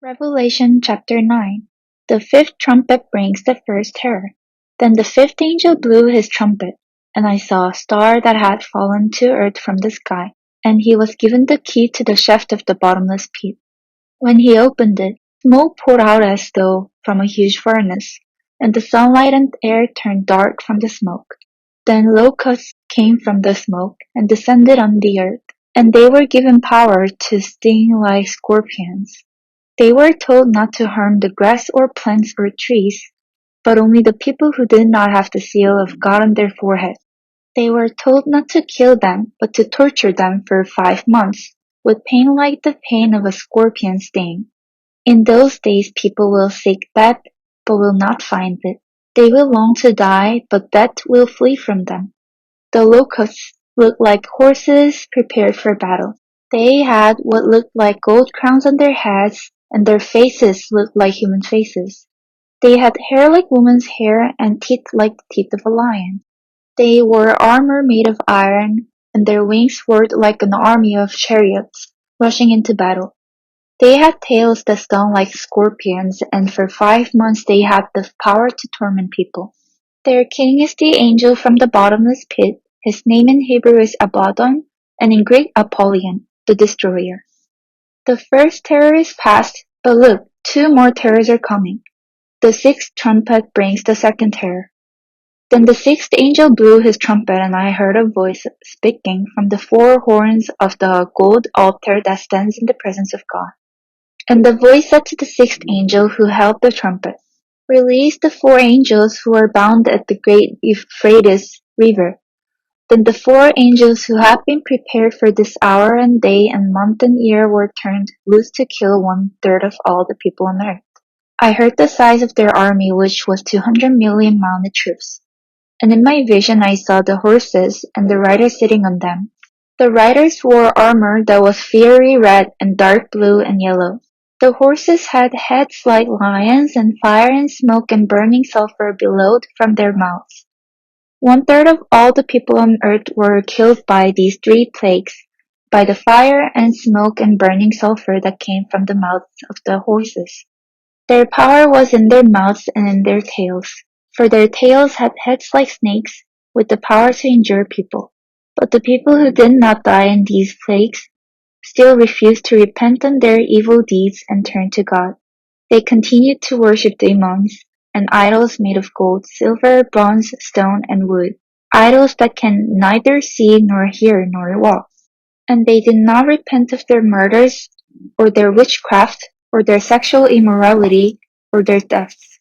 Revelation chapter 9. The fifth trumpet brings the first terror. Then the fifth angel blew his trumpet, and I saw a star that had fallen to earth from the sky, and he was given the key to the shaft of the bottomless pit. When he opened it, smoke poured out as though from a huge furnace, and the sunlight and air turned dark from the smoke. Then locusts came from the smoke and descended on the earth, and they were given power to sting like scorpions. They were told not to harm the grass or plants or trees, but only the people who did not have the seal of God on their forehead. They were told not to kill them, but to torture them for 5 months, with pain like the pain of a scorpion sting. In those days people will seek death, but will not find it. They will long to die, but death will flee from them. The locusts looked like horses prepared for battle. They had what looked like gold crowns on their heads, and their faces looked like human faces. They had hair like woman's hair and teeth like the teeth of a lion. They wore armor made of iron, and their wings whirled like an army of chariots rushing into battle. They had tails that stung like scorpions, and for 5 months they had the power to torment people. Their king is the angel from the bottomless pit. His name in Hebrew is Abaddon, and in Greek Apollyon, the destroyer. The first terror is past, but look, two more terrors are coming. The sixth trumpet brings the second terror. Then the sixth angel blew his trumpet, and I heard a voice speaking from the four horns of the gold altar that stands in the presence of God. And the voice said to the sixth angel who held the trumpet, "Release the four angels who are bound at the great Euphrates river." Then the four angels who had been prepared for this hour and day and month and year were turned loose to kill 1/3 of all the people on earth. I heard the size of their army, which was 200 million mounted troops. And in my vision I saw the horses and the riders sitting on them. The riders wore armor that was fiery red and dark blue and yellow. The horses had heads like lions, and fire and smoke and burning sulfur billowed from their mouths. 1/3 of all the people on earth were killed by these three plagues, by the fire and smoke and burning sulfur that came from the mouths of the horses. Their power was in their mouths and in their tails, for their tails had heads like snakes, with the power to injure people. But the people who did not die in these plagues still refused to repent on their evil deeds and turn to God. They continued to worship demons and idols made of gold, silver, bronze, stone, and wood, idols that can neither see nor hear nor walk. And they did not repent of their murders, or their witchcraft, or their sexual immorality, or their thefts.